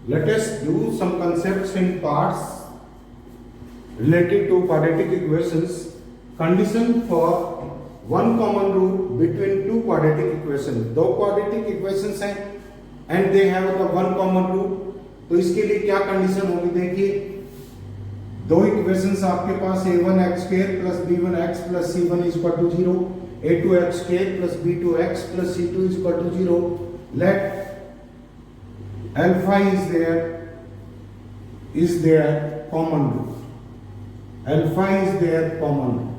Let us do some concepts in parts related to quadratic equations. Condition for one common root between two quadratic equations. दो quadratic equations हैं and they have the one common root. तो इसके लिए क्या condition होगी? देखिए, दो equations आपके पास a1x square plus b1x plus c1 is equal to 0, a2x square plus b2x plus c2 is equal to 0. Let alpha is their common root. Alpha is their common root.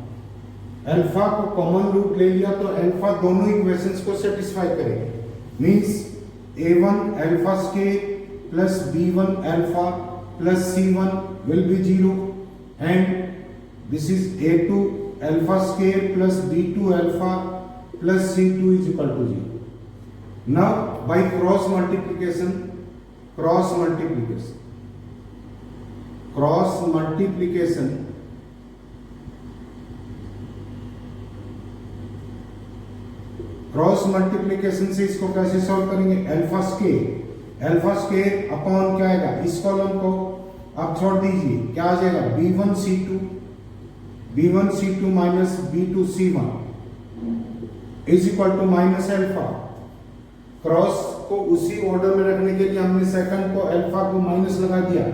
Alpha को common root ले लिया तो alpha दोनों equations को satisfy करेगी. Means a1 alpha square plus b1 alpha plus c1 will be 0, and this is a2 alpha square plus b2 alpha plus c2 is equal to 0. Now by cross multiplication से इसको कैसे solve करेंगे? Alpha square upon क्या आएगा? इस column को आप छोड़ दीजिए, क्या आ जाएगा? b1 c2 minus b2 c1 is equal to minus alpha. Cross को उसी ऑर्डर में रखने के लिए हमने सेकंड को अल्फा को माइनस लगा दिया.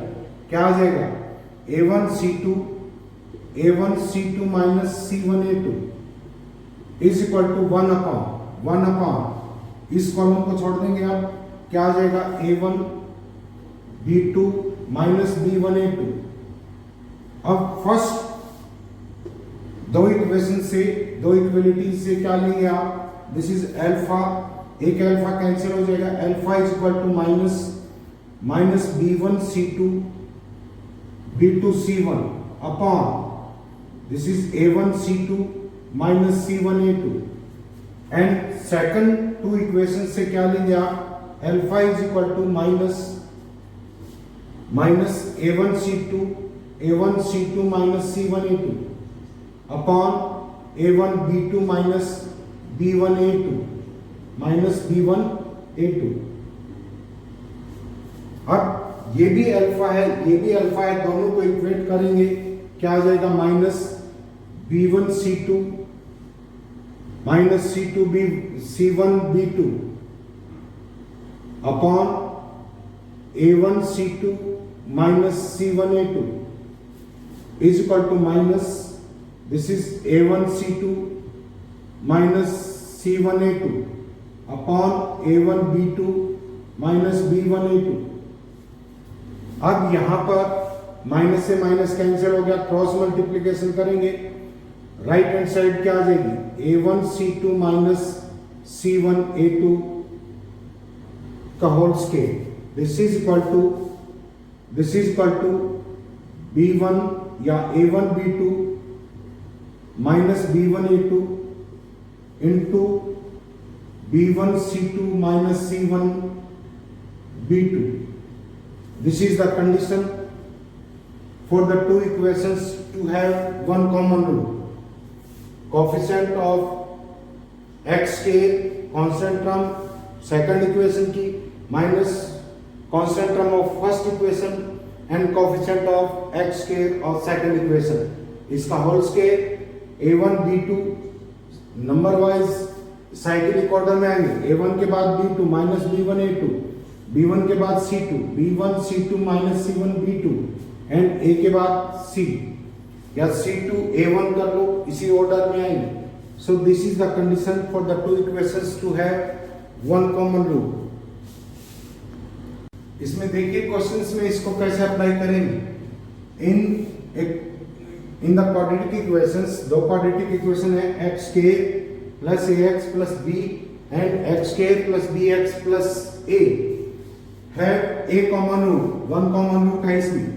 क्या आ जाएगा? a1 c2 minus c1 a2 is equal to 1 upon इस कॉलम को छोड़ देंगे आप, क्या आ जाएगा? a1 b2 minus b1 a2. अब फर्स्ट दो इक्वेलिटी से क्या लेंगे आप? दिस इज अल्फा, एक अल्फा कैंसिल हो जाएगा. Alpha is equal to minus b1 c2 b2 c1 upon this is a1 c2 minus c1 a2. And second two equation से क्या लेंगे आप? Alpha is equal to minus a1 c2 minus c1 a2 upon a1 b2 minus b1 a2 minus b1 a2. अब ये भी alpha है, ये भी अल्फा है, दोनों को इक्वेट करेंगे, क्या आ जाएगा? Minus b1 c2 minus c1 b2 upon a1 c2 minus c1 a2 is equal to minus this is a1 c2 minus c1 a2 upon a1 b2 minus b1 a2. अब यहां पर माइनस से minus cancel हो गया, cross multiplication करेंगे, right hand side क्या आ जाएगी? a1 c2 minus c1 a2 का whole square. This is equal to b1 या a1 b2 minus b1 a2 into b1 c2 minus c1 b2. This is the condition for the two equations to have one common root. Coefficient of x के constant term second equation की minus constant term of first equation and coefficient of x के और second equation, इसका whole square. a1 b2 number wise cyclic order में आएंगे. a1 के बाद b2 minus b1 a2, b1 के बाद b1 c2 minus c1 b2 and a के बाद c या c2 a1 कर लो, इसी ऑर्डर में आएंगे. So this is the condition for the two equations to have one common root. इसमें देखिए क्वेश्चंस में इसको कैसे अप्लाई करेंगे. इन द क्वाड्रेटिक इक्वेशंस, दो क्वाड्रेटिक इक्वेशन है x k plus ax plus b and x k plus bx plus a have a common root, one common root है इसमें.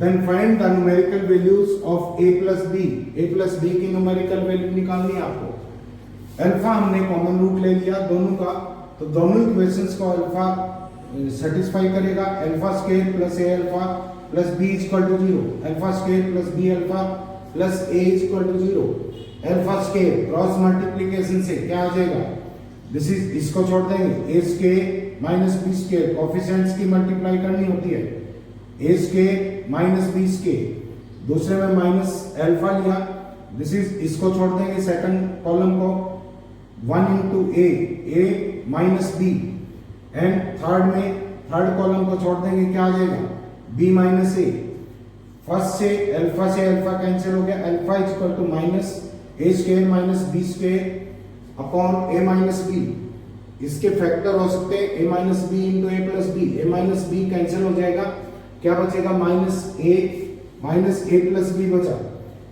Then find the numerical values of a plus b. a plus b की numerical value निकालनी है आपको. Alpha हमने common root ले लिया दोनों का, तो दोनों इक्वेशंस को अल्फा सेटिस्फाई करेगा. Alpha square plus a alpha plus b is equal to 0, alpha square plus b alpha plus a is equal to 0. Alpha square cross multiplication से क्या आ जाएगा? दिस इज, इसको छोड़ देंगे, a square minus b square, coefficients की multiply करनी होती है, a square minus b square, दूसरे में माइनस अल्फा लिया, दिस इज, इसको छोड़ देंगे सेकंड कॉलम को, 1 into a minus b, and third में थर्ड कॉलम को छोड़ देंगे, क्या आ जाएगा, बी माइनस ए। फर्स्ट से अल्फा कैंसिल हो गया, alpha is equal to minus a square minus b square upon a minus B. इसके फैक्टर हो सकते हैं a minus b into a plus b, a minus b cancel हो जाएगा, क्या बचेगा, माइनस ए प्लस बी बचा।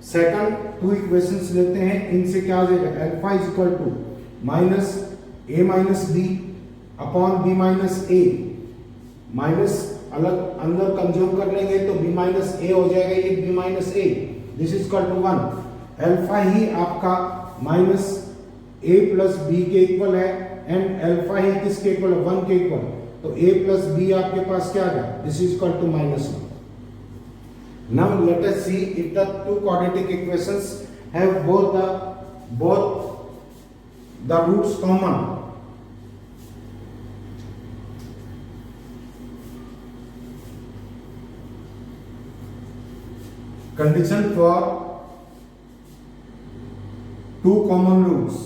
सेकंड टू इक्वेशंस लेते हैं, इनसे क्या आ जाएगा, alpha is equal to minus a minus b upon b minus a, minus अलग अंदर कंज्यूम कर लेंगे तो बी माइनस ए हो जाएगा, ये B minus A, this is equal to 1। Alpha ही आपका माइनस ए प्लस बी के इक्वल है, एंड अल्फा ही किसके इक्वल है, 1 के इक्वल, तो ए प्लस बी आपके पास क्या आ गया, this is equal to -1। Now let us see if the two quadratic equations have both the roots common. Condition for two common roots,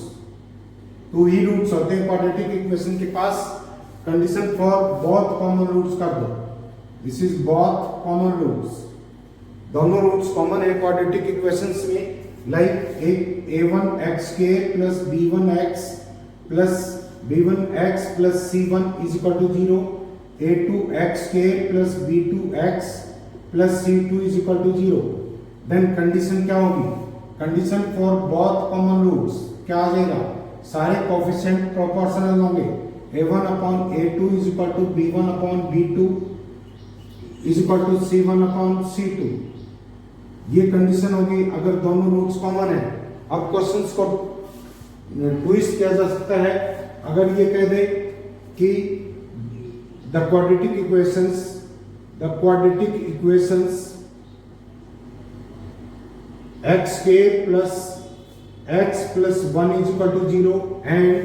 two ही रूट्स होते हैं क्वाड्रेटिक इक्वेशन के पास, condition for both common roots कर दो, this is both common roots, दोनों roots common है quadratic equations में, like a1x k plus b1x plus c1 is equal to 0, a2x k plus b2x plus c2 is equal to 0। Then condition क्या होगी, condition for both common roots क्या आ जाएगा, सारे coefficient proportional होंगे, a1 upon a2 is equal to b1 upon b2 is equal to c1 upon c2, ये condition होगी अगर दोनों रूट्स कॉमन है। अब क्वेश्चंस को ट्विस्ट किया जा सकता है, अगर ये कह दे कि the quadratic equations x k plus x plus 1 is equal to 0 and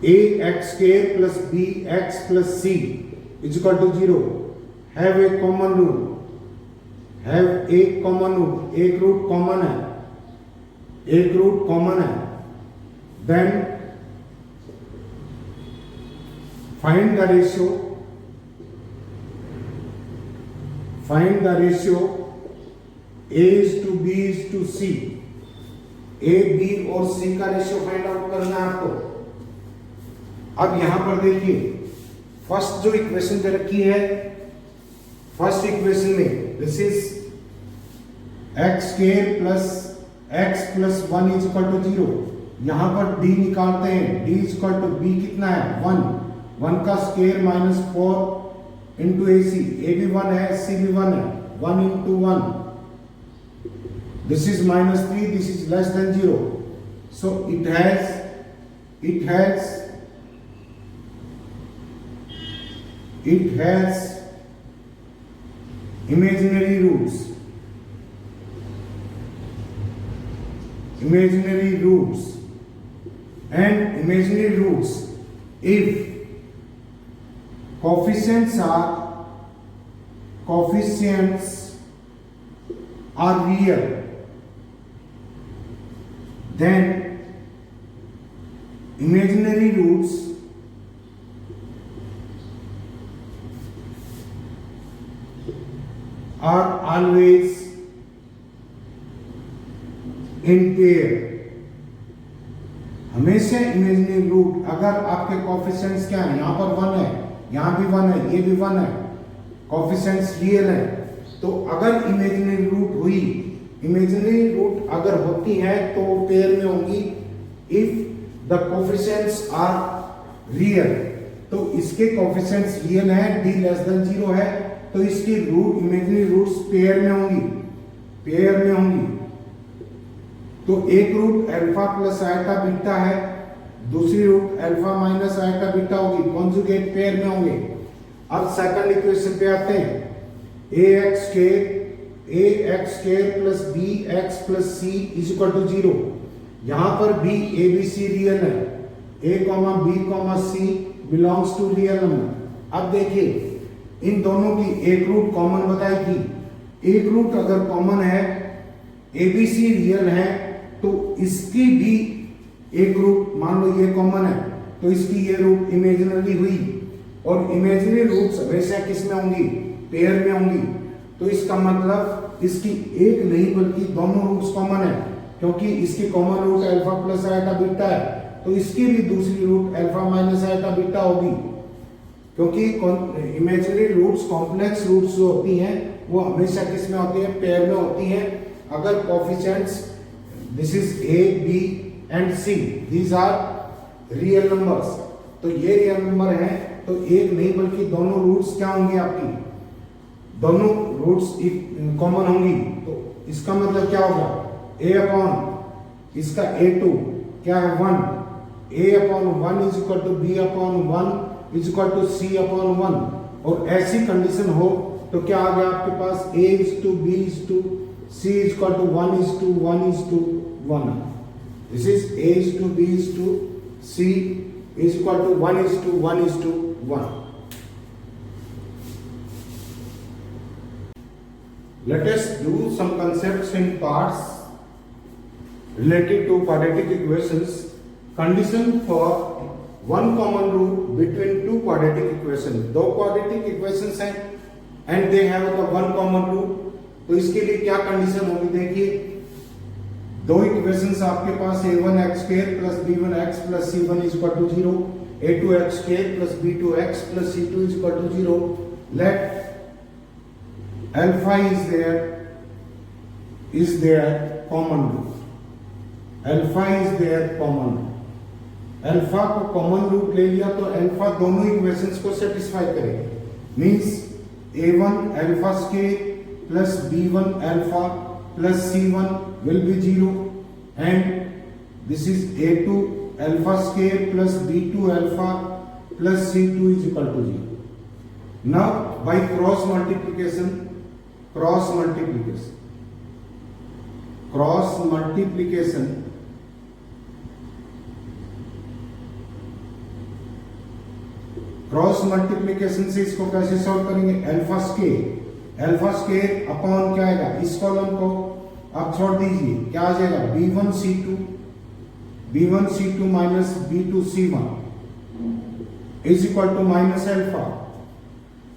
ax k plus bx plus c is equal to 0 have a common root, एक रूट कॉमन है, then find the ratio a is to b is to c, a b और c का ratio find out करना है आपको। अब यहां पर देखिए फर्स्ट जो इक्वेशन दे रखी है, फर्स्ट इक्वेशन में this is x square plus x plus 1 is equal to 0, यहां पर d निकालते हैं, d is equal to b कितना है 1 का square minus 4 into a c, a भी 1 है सी भी 1 है, 1 into 1, this is -3, this is less than 0, so it has imaginary roots, and imaginary roots if coefficients are real, then imaginary roots are always in pair, हमेशा imaginary root, अगर आपके coefficients क्या है, यहां पर 1 है, यहां भी 1 है, ये भी 1 है, कोफिशिएंट्स रियल है, तो अगर इमेजिनरी रूट अगर होती है तो पेयर में होंगी। If the coefficients are real, तो इसके कोफिशिएंट्स रियल है, d लेस देन 0 है, तो इसकी इमेजिनरी रूट्स पेयर में होंगी। तो एक root alpha plus iota beta है, दूसरी root alpha minus iota beta होगी, कॉन्जुगेट पेयर में होंगे। अब सेकंड इक्वेशन पे आते हैं, ax square plus bx plus c is equal to 0, यहां पर भी abc रियल है, a, b, c belongs to real number. अब देखिए इन दोनों की एक रूट कॉमन बताएगी। एक रूट अगर कॉमन है, ABC रियल है, तो इसकी भी एक रूट, मान लो ये कॉमन है तो इसकी ये रूट इमेजिनरी हुई, और इमेजिनरी रूट्स हमेशा किस में होंगी? पेयर में होंगी। तो इसका मतलब इसकी एक नहीं बल्कि दोनों रूट्स कॉमन है, क्योंकि इसकी common root alpha plus iota beta है, तो इसकी भी दूसरी root alpha minus iota beta होगी। क्योंकि इमेजिनरी रूट्स, कॉम्प्लेक्स रूट्स जो होती हैं वो हमेशा किस में होती है? पेयर में होती हैं। अगर coefficients this is a, b and c, these are real numbers, तो ये रियल नंबर है, तो एक नहीं बल्कि दोनों रूट्स क्या होंगी? आपकी दोनों रूट्स कॉमन होंगी। तो इसका मतलब क्या होगा? a अपॉन इसका a2 क्या है? 1, a upon 1 is equal to b upon 1 is equal to c upon 1। और ऐसी कंडीशन हो तो क्या आ गया आपके पास? a is to b is to c is equal to 1 is to 1 is to 1। This is a is to b is to c is equal to 1 is to 1 is to 1। Let us do some concepts in parts related to quadratic equations. Condition for one common root between two quadratic equations. दो quadratic equations हैं and they have the one common root. तो इसके लिए क्या condition होगी? देखिए दो equations आपके पास a1x square plus b1x plus c1 is equal to 0, a2x square plus b2x plus c2 is equal to 0. Let alpha is their common root. Alpha is their common root. Alpha को common root ले लिया तो alpha दोनों equations को satisfy करेगा। Means a1 alpha square plus b1 alpha plus c1 will be 0 and this is a2 alpha square plus b2 alpha plus c2 is equal to 0. Now by cross multiplication से इसको कैसे solve करेंगे? Alpha square upon क्या आएगा? इस column को आप छोड़ दीजिए, क्या आ जाएगा? b1 c2 minus b2 c1 is equal to minus alpha.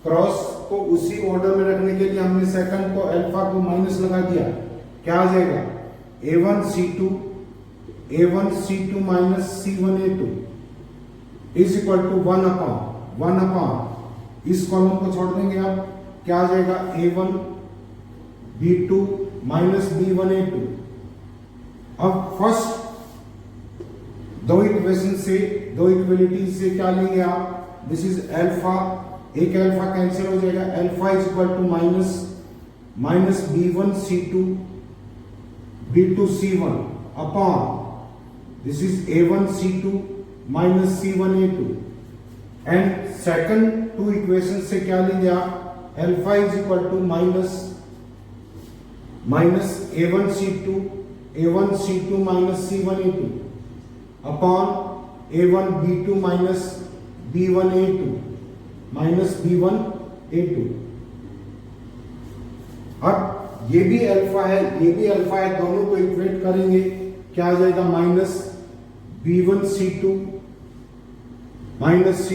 Cross को उसी ऑर्डर में रखने के लिए हमने सेकंड को अल्फा को माइनस लगा दिया, क्या आ जाएगा? a1 c2 minus c1 a2 is equal to 1 upon इस कॉलम को छोड़ देंगे आप, क्या आ जाएगा? a1 b2 minus b1 a2। अब फर्स्ट दो इक्वेशन से, दो इक्वलिटीज से क्या लेंगे आप? दिस इज अल्फा, एक अल्फा कैंसिल हो जाएगा, alpha is equal to minus b1 c2 b2 c1 upon this is a1 c2 minus c1 a2। And second two equation से क्या लेंगे आप? Alpha is equal to minus a1 c2 minus c1 a2 upon a1 b2 minus b1 a2 minus b1 a2। अब ये भी alpha है, ये भी अल्फा है, दोनों को इक्वेट करेंगे, क्या आ जाएगा? Minus b1 c2 minus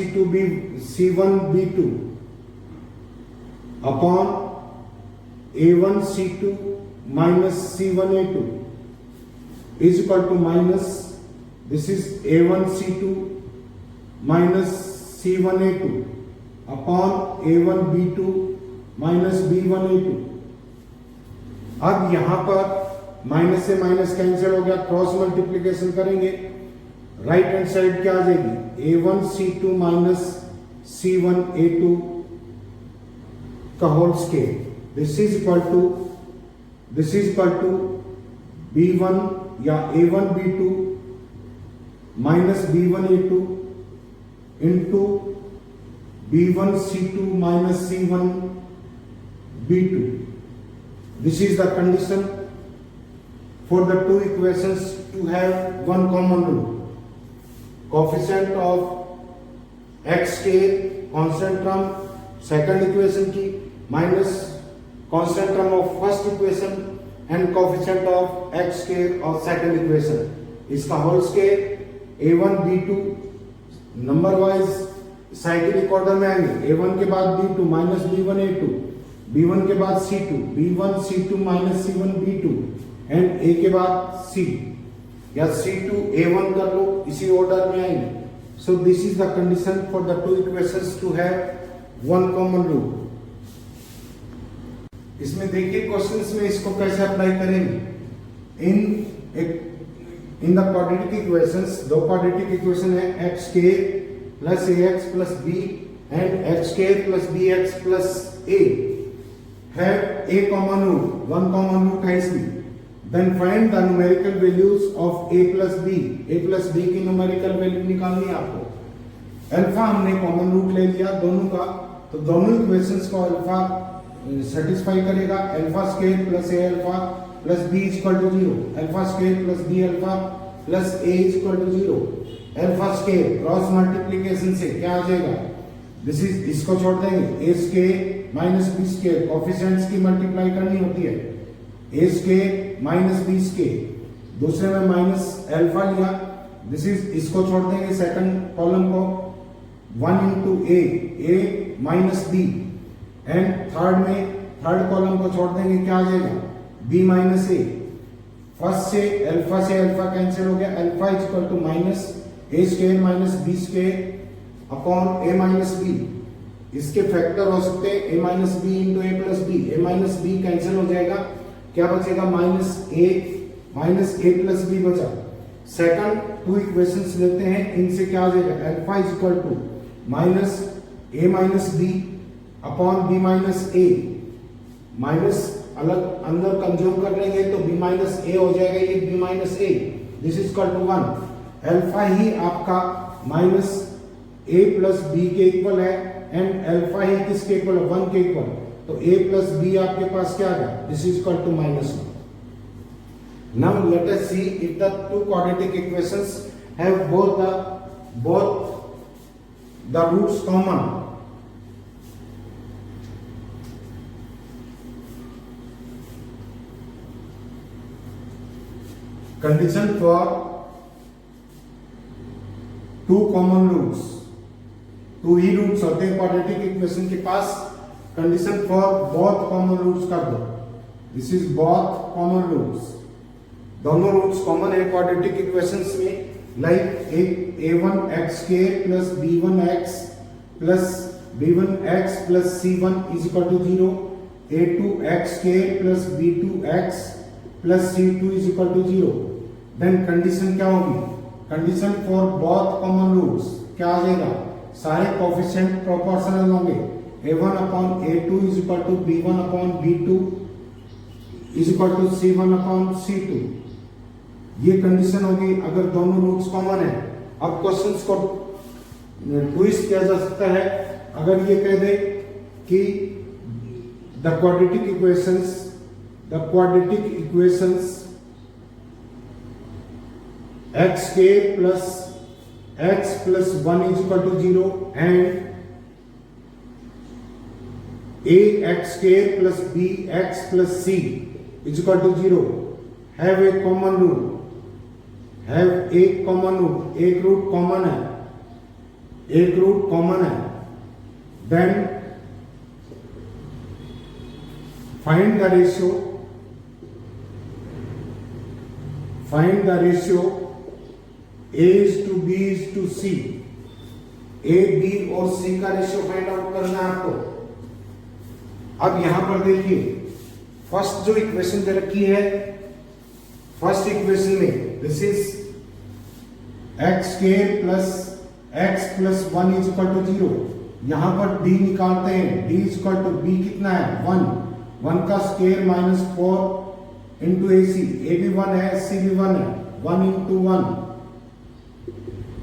c1 b2 upon a1 c2 minus c1 a2 is equal to minus this is a1 c2 minus c1 a2 upon a1 b2 minus b1 a2। अब यहां पर माइनस से minus cancel हो गया, cross multiplication करेंगे, right hand side क्या आ जाएगी? a1 c2 minus c1 a2 का whole square, this is equal to b1 या a1 b2 minus b1 a2 into b1 c2 minus c1 b2. This is the condition for the two equations to have one common root. Coefficient of x square constant term second equation की minus constant term of first equation and coefficient of x square और second equation, इसका whole square a1 b2 number wise cyclic order में आएंगे। a1 के बाद b2 minus b1 a2, b1 के बाद c2 b1 c2 minus c1 b2 and a के बाद c या c2 a1 कर लो, इसी ऑर्डर में आएंगे। So this is the condition for the two equations to have one common root. इसमें देखिए क्वेश्चंस में इसको कैसे अप्लाई करेंगे। इन द क्वाड्रेटिक इक्वेशंस, दो क्वाड्रेटिक इक्वेशन है x square plus ax plus b and x square plus bx plus a have a common root, one common root है इसमें। Then find the numerical values of a plus b। a plus b की numerical value निकालनी है आपको। Alpha हमने common root ले लिया दोनों का, तो दोनों इक्वेशंस को अल्फा सेटिस्फाई करेगा। Alpha square plus a alpha plus b is equal to 0, alpha square plus b alpha plus a is equal to 0। Alpha square cross multiplication से क्या आ जाएगा, दिस इज, इसको छोड़ देंगे, a square minus b square, coefficients की multiply करनी होती है, a square minus b square, दूसरे में माइनस अल्फा लिया, दिस इज, इसको छोड़ देंगे सेकंड कॉलम को, 1 into a minus b and third में थर्ड कॉलम को छोड़ देंगे, क्या आ जाएगा b माइनस a। फर्स्ट से अल्फा कैंसिल हो गया, alpha is equal to minus a square minus b square upon a minus b। इसके फैक्टर हो सकते हैं a minus b into a plus b, a minus b cancel हो जाएगा, क्या बचेगा माइनस a प्लस b बचा। सेकंड टू इक्वेशंस लेते हैं, इनसे क्या आ जाएगा, alpha is equal to minus a minus b upon b minus a, minus अलग अंदर कंज्यूम कर लेंगे तो b माइनस a हो जाएगा, ये b minus a, this is equal to 1। Alpha ही आपका माइनस a प्लस b के इक्वल है एंड अल्फा ही किसके इक्वल है, 1 के इक्वल, तो a प्लस b आपके पास क्या आ गया, this is equal to minus 1। Now let us see if the two quadratic equations have both the roots common. Condition for two common roots, two ही रूट्स होते हैं क्वाड्रेटिक इक्वेशन के पास, condition for both common roots कर दो, this is both common roots, दोनों roots common है quadratic equations में, like a1 x square plus b1 x plus c1 is equal to 0, a2 x square plus b2 x plus c2 is equal to 0। Then condition क्या होगी, condition for both common roots क्या आ जाएगा, सारे coefficient proportional होंगे, a1 upon a2 is equal to b1 upon b2 is equal to c1 upon c2। ये condition होगी अगर दोनों रूट्स कॉमन है। अब क्वेश्चंस को ट्विस्ट किया जा सकता है, अगर ये कह दे कि the quadratic equations x square plus x plus 1 is equal to 0 and ax square plus bx plus c is equal to 0 have a common root, एक रूट कॉमन है, then find the ratio a is to b is to c, a b और c का ratio find out करना है आपको। अब यहां पर देखिए फर्स्ट जो इक्वेशन दे रखी है, फर्स्ट इक्वेशन में this is x square plus x plus 1 is equal to 0, यहां पर d निकालते हैं, d is equal to b कितना है 1 का square minus 4 into ac, a भी 1 है c भी 1 है, 1 into 1,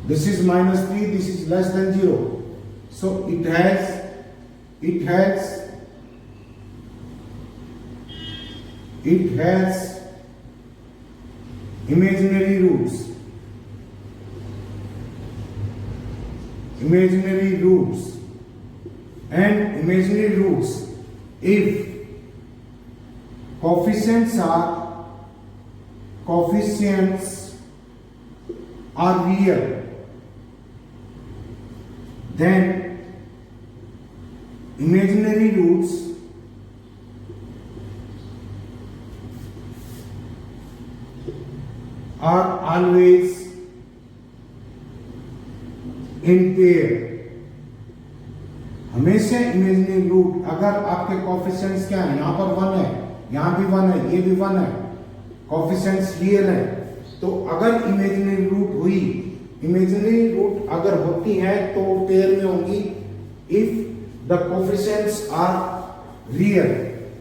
this is minus 3, this is less than 0, so it has imaginary roots, imaginary roots and imaginary roots if coefficients are real, then imaginary roots are always in pair. हमेशा imaginary root, अगर आपके coefficients क्या है, यहां पर 1 है, यहां भी 1 है, ये भी 1 है, कोफिशिएंट्स रियल है, तो अगर इमेजिनरी रूट हुई, इमेजिनरी रूट अगर होती है तो पेयर में होंगी। If the coefficients are real,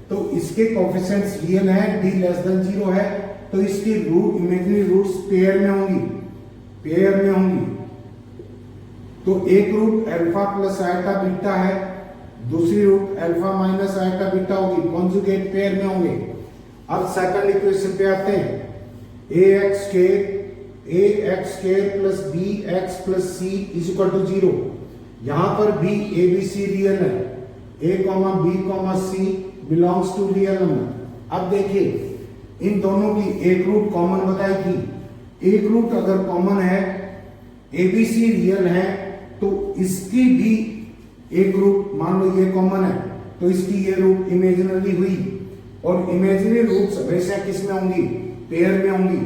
तो इसके कोफिशिएंट्स रियल है, d लेस देन 0 है, तो इसकी रूट इमेजिनरी रूट्स पेयर में होंगी, पेयर में होंगी। तो एक root alpha plus iota beta है, दूसरी root alpha minus iota beta होगी, कॉन्जुगेट पेयर में होंगे। अब सेकंड इक्वेशन पे आते हैं, ax square plus bx plus c is equal to 0। यहां पर भी a b c रियल है, a b c belongs to real number. अब देखिए इन दोनों की एक रूट कॉमन बताई थी, एक रूट अगर कॉमन है, a b c रियल है, तो इसकी भी एक रूट मान लो ये कॉमन है, तो इसकी ये रूट इमेजिनरी हुई, और इमेजिनरी रूट्स हमेशा किस में होंगी, पेयर में होंगी।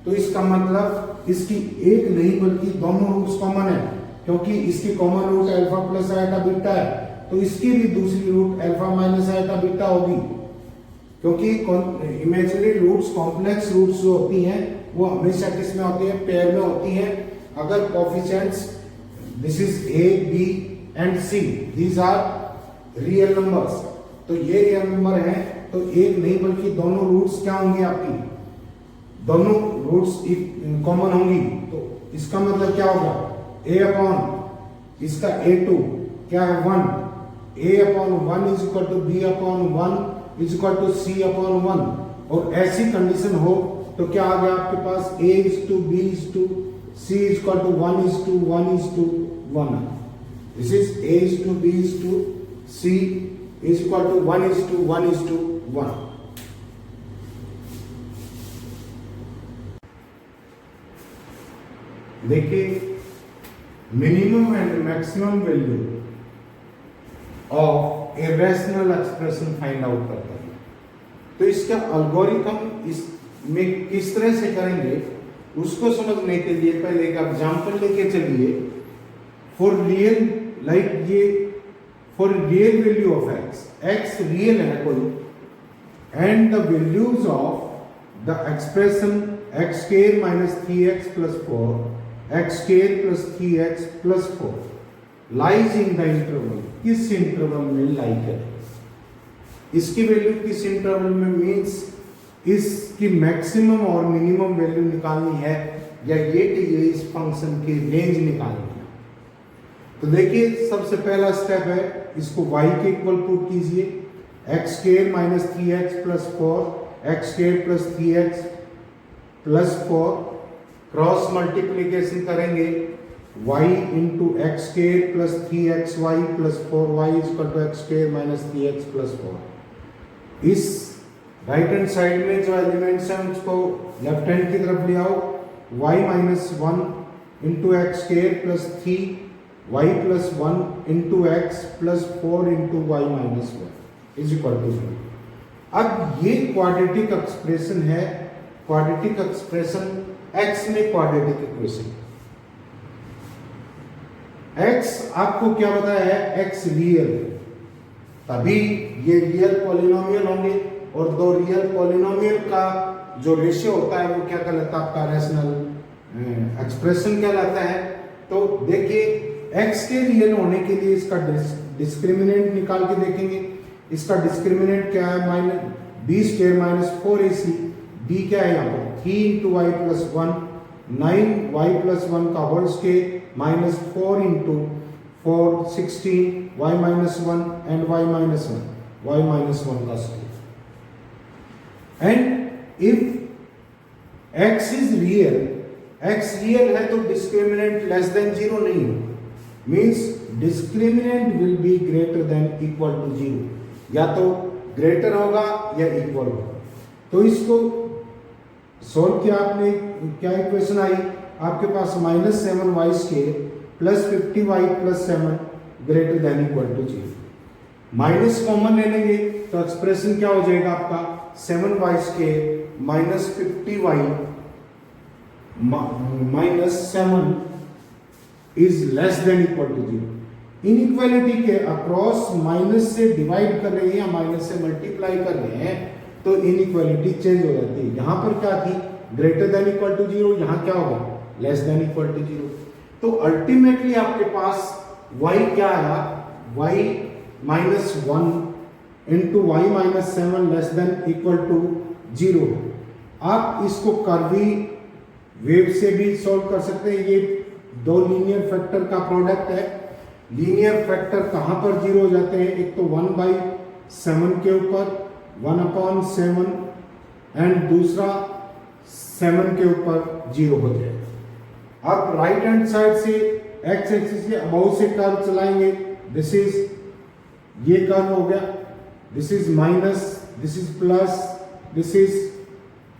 तो इसका मतलब इसकी एक नहीं बल्कि दोनों रूट्स कॉमन है, क्योंकि इसकी common root alpha plus iota beta है, तो इसकी भी दूसरी root alpha minus iota beta होगी, क्योंकि इमेजिनरी रूट्स कॉम्प्लेक्स रूट्स जो होती हैं वो हमेशा किस में होती है, पेयर में होती हैं। अगर coefficients this is a b and c, these are real numbers, तो ये रियल नंबर है, तो एक नहीं बल्कि दोनों रूट्स क्या होंगी, आपकी दोनों रूट्स कॉमन होंगी। तो इसका मतलब क्या होगा, a अपॉन इसका a2 क्या है 1, a upon 1 is equal to b upon 1 is equal to c upon 1। और ऐसी कंडीशन हो तो क्या आ गया आपके पास, a is to b is to c is equal to 1 is to 1 is to 1। This is a is to b is to c is equal to 1 is to 1 is to 1। देखिए minimum and maximum value of a rational expression find out करता है। तो इसका algorithm इसमें किस तरह से करेंगे उसको समझने के लिए पहले एक एग्जांपल लेके चलिए। फॉर रियल लाइक ये for real value of x real है कोई, and the values of the expression x square minus 3x plus 4 x square plus 3x plus 4 lies in the interval, किस इंटरवल में लाई करे, इसकी value किस interval में means इसकी मैक्सिमम और मिनिमम वैल्यू निकालनी है, या ये कि ये इस फंक्शन की रेंज निकालनी है। तो देखिए सबसे पहला स्टेप है, इसको y के इक्वल पुट कीजिए, x square minus 3x plus 4 x square plus 3x plus 4 cross multiplication करेंगे, y into x square plus 3xy plus 4y is equal to x square minus 3x plus 4। इस right hand side में जो elements हैं उसको left hand की तरफ ले आओ, y minus 1 into x square plus 3y plus 1 into x plus 4 into y minus 1 is equal to 0। अब ये क्वाड्रेटिक एक्सप्रेशन है, क्वाड्रेटिक एक्सप्रेशन x में क्वाड्रेटिक इक्वेशन। x आपको क्या बताया है, x रियल, तभी ये रियल पॉलिनोमियल होंगे, और दो रियल पॉलिनोमियल का जो रेशियो होता है वो क्या कहलाता है, आपका रैशनल एक्सप्रेशन कहलाता है। तो देखिए x के रियल होने के लिए इसका डिस्क्रिमिनेंट निकाल के देखेंगे। इसका डिस्क्रिमिनेंट क्या है, minus b square minus 4ac, b क्या है यहाँ पर 3 into Y plus 1, 9y plus 1 का whole square minus 4 into 4 16 y minus 1 and y minus 1 का square. And if x is real, x real है तो डिस्क्रिमिनेंट लेस देन 0 नहीं हो, means discriminant will be greater than equal to 0, या तो greater होगा या इक्वल होगा। तो इसको सोल्व किया आपने, क्या इक्वेशन आई आपके पास -7y² plus 50y plus 7 greater than equal to 0। Minus common ले लेंगे तो एक्सप्रेशन क्या हो जाएगा आपका 7y² minus 50y minus 7 is less than equal to 0। Inequality के अक्रॉस माइनस से डिवाइड कर रहे हैं या माइनस से मल्टीप्लाई कर रहे हैं तो इनइक्वालिटी चेंज हो जाती है। यहां पर क्या थी, ग्रेटर देन इक्वल टू 0, यहां क्या होगा लेस देन इक्वल टू 0। तो अल्टीमेटली आपके पास y क्या आया, y -1 into y minus 7 less than equal to 0। आप इसको कर्वी वेव से भी सॉल्व कर सकते हैं। ये दो लीनियर फैक्टर का प्रोडक्ट है। लीनियर फैक्टर कहां पर 0 हो जाते हैं, एक तो 1/7 के ऊपर 1/7 एंड दूसरा 7 के ऊपर 0 हो जाएगा। अब राइट हैंड साइड से एक्स एक्सिस के अबाउट से कर्व चलाएंगे। दिस इज, ये कर्व हो गया, this is minus, this is plus, this is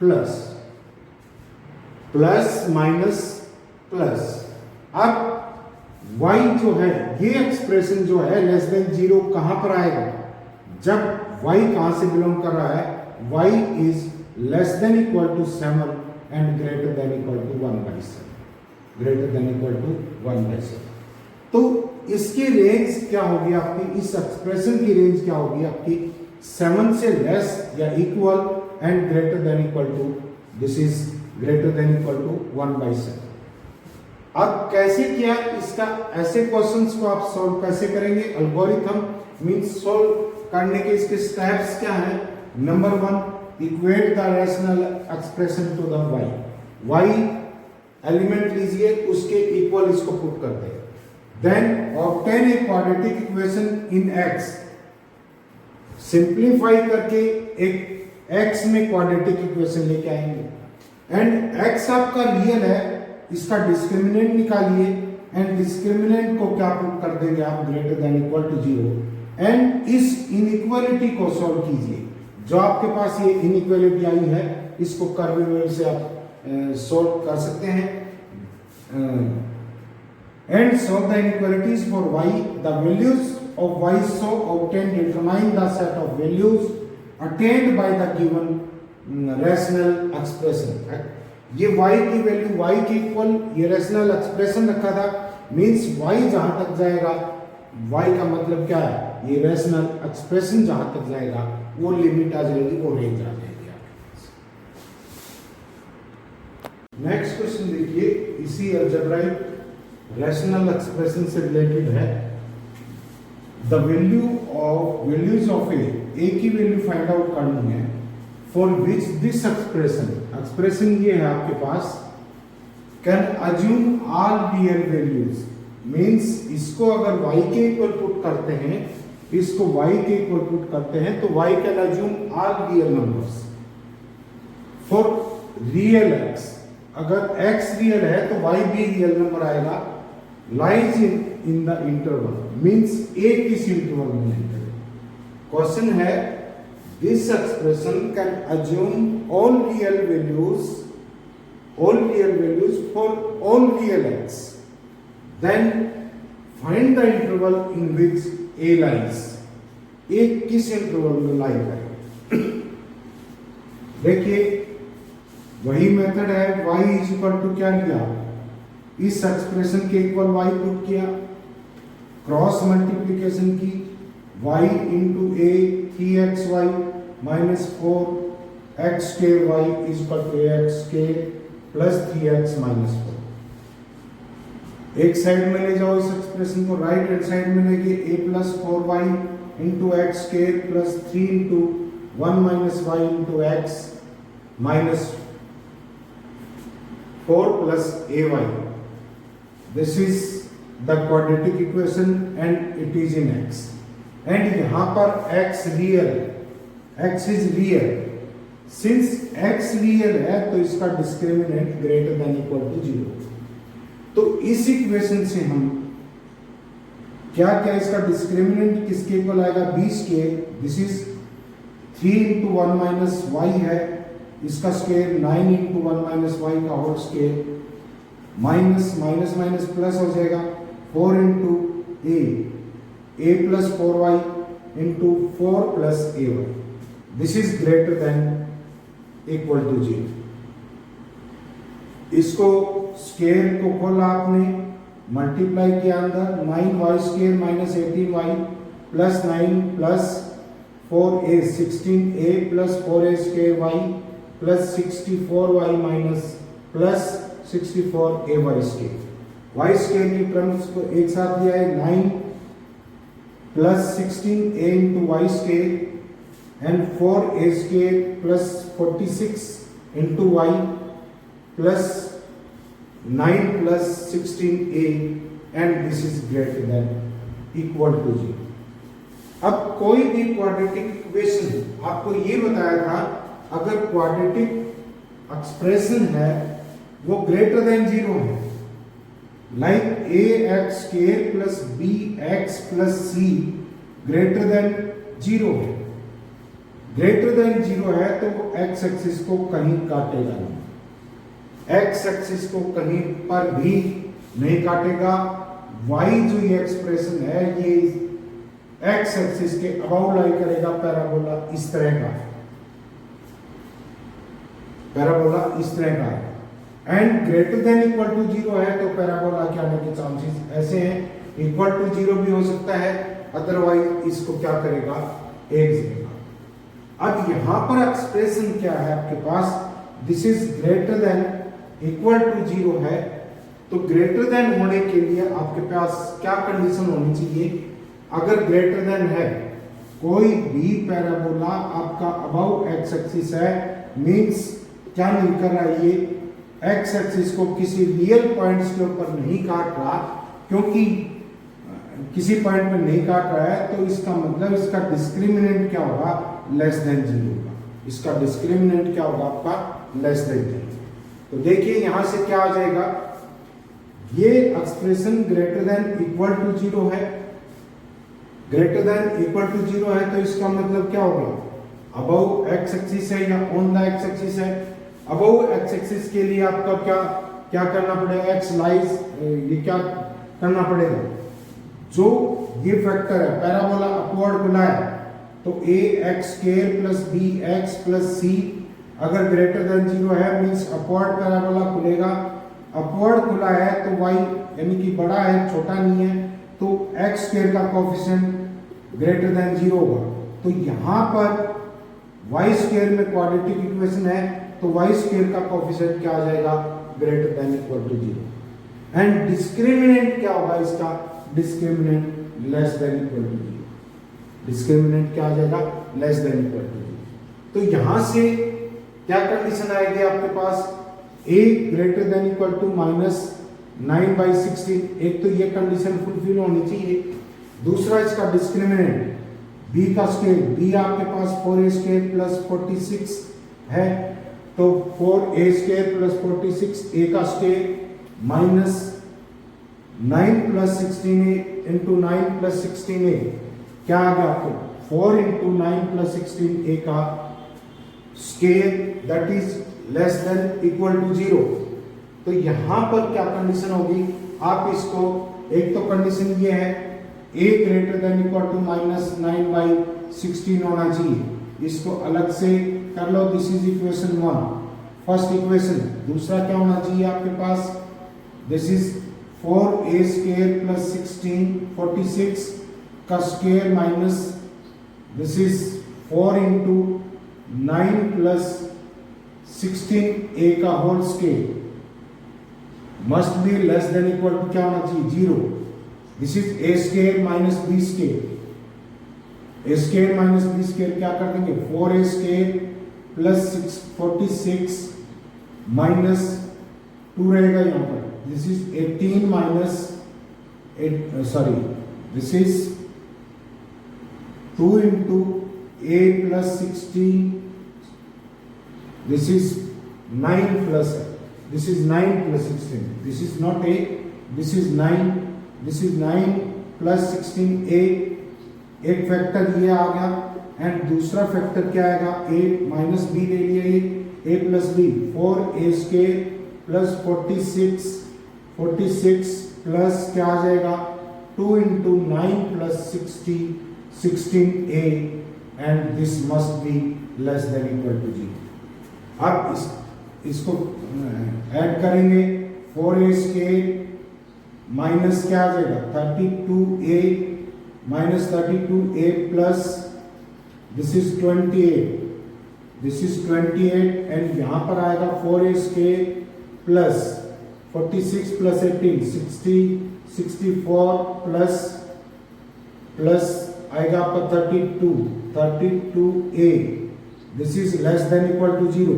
plus, plus minus plus. अब y जो है, ये एक्सप्रेशन जो है लेस देन 0 कहां पर आएगा, जब y कहां से बिलोंग कर रहा है, y is less than equal to 7 and greater than equal to 1/7, greater than equal to 1/7। तो इसकी रेंज क्या होगी आपकी, इस एक्सप्रेशन की रेंज क्या होगी आपकी 7 से लेस या equal and greater than equal to, this is greater than equal to 1/7। अब कैसे किया इसका, ऐसे क्वेश्चंस को आप सॉल्व कैसे करेंगे, एल्गोरिथम मींस सॉल्व करने के इसके स्टेप्स क्या हैं। Number 1, equate the rational expression to the y element लीजिए, उसके इक्वल इसको पुट करते हैं। Then obtain a quadratic equation in x, simplify करके एक x में क्वाड्रेटिक इक्वेशन लेके आएंगे एंड x आपका रियल है, इसका डिस्क्रिमिनेंट निकालिए एंड डिस्क्रिमिनेंट को क्या पुट कर देंगे आप, greater than equal to 0 and इस इनइक्वालिटी को सॉल्व कीजिए। जो आपके पास ये इनइक्वालिटी आई है इसको कर्व वेव से आप सॉल्व कर सकते हैं and solve the inequalities for y, the values of y so obtained determine the set of values attained by the given rational expression। ये y की वैल्यू y के इक्वल ये रैशनल एक्सप्रेशन रखा था, मींस y जहां तक जाएगा, y का मतलब क्या है, ये रैशनल एक्सप्रेशन जहां तक जाएगा वो लिमिट आ जाएगी, वो रेंज आ जाएगी। नेक्स्ट क्वेश्चन देखिए, इसी अलजेब्राइक रैशनल एक्सप्रेशन से रिलेटेड है। द वैल्यूज ऑफ ए की वैल्यू फाइंड आउट करनी है फॉर विच दिस एक्सप्रेशन ये है आपके पास, can assume all real values, means इसको अगर y के इक्वल पुट करते हैं, इसको y के इक्वल पुट करते हैं तो y can assume all real numbers for real x। अगर x रियल है तो y भी रियल नंबर आएगा, lies in the interval, means a किस इंटरवल में है। क्वेश्चन है this expression can assume all real values for all real x, then find the interval in which a lies। a किस interval में लाई करेगा। देखिए वही मेथड है, y इज इक्वल टू क्या लिया, इस एक्सप्रेशन के इक्वल y पुट किया, क्रॉस मल्टीप्लीकेशन की, y into a 3xy minus 4x square y is equal to ax square plus 3x minus 4। एक साइड में ले जाओ इस एक्सप्रेशन को, राइट हैंड साइड में लेके a plus 4y into x square plus 3 into 1 minus y into x minus 4 plus ay। This is the quadratic equation and it is in x and यहां पर x real है, x is real, since x real है तो इसका discriminant greater than equal to 0। तो इस equation से हम क्या क्या इसका डिस्क्रिमिनेंट किसके इक्वल आएगा, b square, this is 3 into 1 minus y है, इसका स्केयर 9 into 1 minus y का whole square, minus minus minus plus हो जाएगा 4 into a plus 4y into 4 plus ay, this is greater than equal to 0। इसको square को खोला आपने, multiply किया अंदर, 9y square minus 18y plus 9 plus 4a 16a plus 4a square y plus 64y minus plus 64ay square, y square की terms को एक साथ लिया है, 9 plus 16a into y square and 4a square plus 46 into y plus 9 plus 16a and this is greater than equal to 0। अब कोई भी quadratic equation आपको ये बताया था, अगर क्वाड्रेटिक एक्सप्रेशन है वो ग्रेटर देन 0 है, like ax square plus bx plus c greater than 0 है, ग्रेटर देन 0 है तो वो x एक्सिस को कहीं काटेगा नहीं, एक्स एक्सिस को कहीं पर भी नहीं काटेगा, y जो ये एक्सप्रेशन है ये एक्स एक्सिस के अबाउ लाई करेगा, पैराबोला इस तरह का है, पैराबोला इस तरह का है, and greater than equal to 0 है तो पैराबोला के आने के चांसेस ऐसे हैं, इक्वल टू 0 भी हो सकता है, अदरवाइज इसको क्या करेगा, एक देगा। अब यहां पर एक्सप्रेशन क्या है आपके पास, this is greater than equal to 0 है, तो ग्रेटर देन होने के लिए आपके पास क्या कंडीशन होनी चाहिए, अगर ग्रेटर देन है कोई भी पैराबोला आपका अबाउ एक्स एक्सिस है, मींस क्या नहीं कर रहा है, ये एक्स एक्सिस को किसी रियल पॉइंट्स के ऊपर नहीं काट रहा, क्योंकि किसी पॉइंट में नहीं काट रहा है तो इसका मतलब इसका डिस्क्रिमिनेंट क्या होगा, लेस देन 0 होगा, इसका डिस्क्रिमिनेंट क्या होगा आपका, लेस देन 0। तो देखिए यहां से क्या आ जाएगा, ये expression greater than equal to 0 है, ग्रेटर देन इक्वल टू 0 है तो इसका मतलब क्या होगा, अबव एक्स एक्सिस है या ऑन द एक्स एक्सिस है, अबव एक्स एक्सिस के लिए आपका क्या क्या करना पड़ेगा, एक्स लाइज ये क्या करना पड़ेगा, जो ये फैक्टर है पैराबोला अपवर्ड खुला है तो a x square plus b x plus c अगर ग्रेटर देन 0 है मींस अपवर्ड पैराबोला खुलेगा, अपवर्ड खुला है तो y यानी कि बड़ा है छोटा नहीं है तो x स्क्वायर का कोएफिशिएंट ग्रेटर देन 0 होगा, तो यहां पर y स्क्वायर में क्वाड्रेटिक इक्वेशन है तो y स्क्वायर का कोएफिशिएंट क्या आ जाएगा, greater than equal to 0, and discriminant क्या होगा इसका, discriminant less than equal to 0, discriminant क्या आ जाएगा, लेस देन इक्वल टू 0। तो यहां से क्या कंडीशन आएगी आपके पास, a greater than equal to minus 9/16, एक तो ये कंडीशन फुलफिल होनी चाहिए, दूसरा इसका डिस्क्रिमिनेंट b का स्क्वायर, b आपके पास 4a स्क्वायर प्लस 46 है तो 4a स्क्वायर प्लस 46 a का square minus 9 plus 16a into 9 plus 16a क्या आ गया आपको, 4 इंटू 9 प्लस 16a का square that is less than equal to 0। तो यहां पर क्या कंडीशन होगी, आप इसको एक तो कंडीशन ये है a greater than equal to minus 9/16 होना चाहिए, इसको अलग से कर लो, this is equation 1 first equation. दूसरा क्या होना चाहिए आपके पास, this is 4a square plus 46 का square minus this is 4 into 9 plus 16a का whole square must be less than equal to क्या होना चाहिए, 0। This is a square minus b square, a square minus b square क्या कर देंगे, 4a square plus 46 minus 2 रहेगा यहाँ पर, this is 18 minus 8 sorry this is 2 into a plus 16 this is 9 plus this is 9 plus 16, this is not a, this is 9, this is 9 plus 16a, एक factor ये आ गया, and दूसरा factor क्या आएगा, a minus B ले लिया, ये a plus b, 4a square plus 46 plus क्या आ जाएगा 2 into 9 plus 16a, and this must be less than equal to 0। अब इसको ऐड करेंगे, 4a स्क्वायर माइनस क्या आ जाएगा 32a minus 32a plus this is 28 and यहां पर आएगा 4a square plus 46 plus 18 64 plus आएगा आपका 32a, this is less than equal to 0।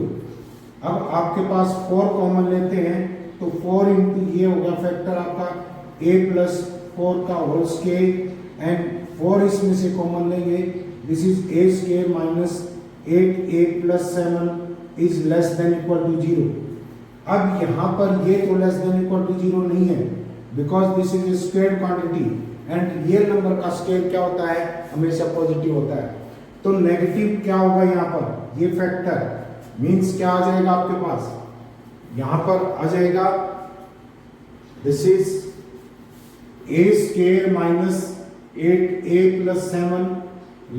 अब आपके पास 4 कॉमन लेते हैं तो 4 इंटू ये होगा फैक्टर आपका a प्लस 4 का होल स्क्वायर एंड 4 इसमें से कॉमन लेंगे, this is a square minus 8a plus 7 is less than equal to 0। अब यहाँ पर ये तो लेस देन इक्वल टू 0 नहीं है, because this is square quantity and ये नंबर का स्क्वायर क्या होता है, हमेशा पॉजिटिव होता है। तो नेगेटिव क्या होगा यहाँ पर, ये फैक्टर मीन्स क्या आ जाएगा आपके पास, यहां पर आ जाएगा this is a square minus 8a plus 7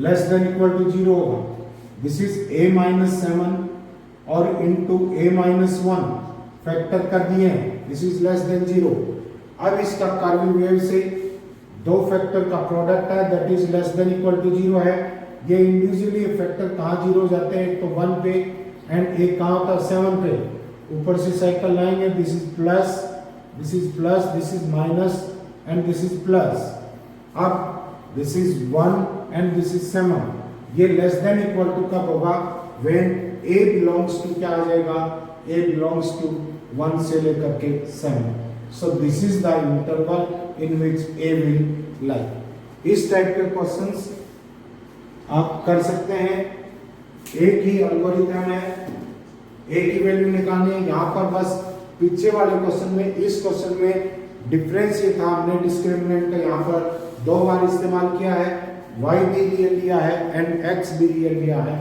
less than equal to 0 होगा, दिस इज a माइनस 7 और इंटू a माइनस 1 फैक्टर कर दिए हैं, दिस इज लेस देन 0। अब इसका कर्विंग वेव से दो फैक्टर का प्रोडक्ट है that is less than equal to 0 है। ये इंडिविजुअली फैक्टर कहाँ 0 हो जाते हैं, तो 1 पे एंड एक कहाँ होता है 7 पे, ऊपर से साइकिल लाएंगे, this is plus, this is minus and this is plus. अब this is 1 and this is 7, ये लेस देन इक्वल टू कब होगा, व्हेन a बिलोंग्स टू क्या आ जाएगा, a बिलोंग्स टू 1 से लेकर के 7। सो this is the interval in which a will lie. इस टाइप के क्वेश्चंस आप कर सकते हैं, एक ही एल्गोरिथम है, एक ही वैल्यू निकालनी है। यहाँ पर बस पीछे वाले क्वेश्चन में, इस क्वेश्चन में डिफरेंस ये था, हमने डिस्क्रिमिनेंट का यहाँ पर 2 बार इस्तेमाल किया है, y भी रियल लिया है एंड x भी रियल लिया है।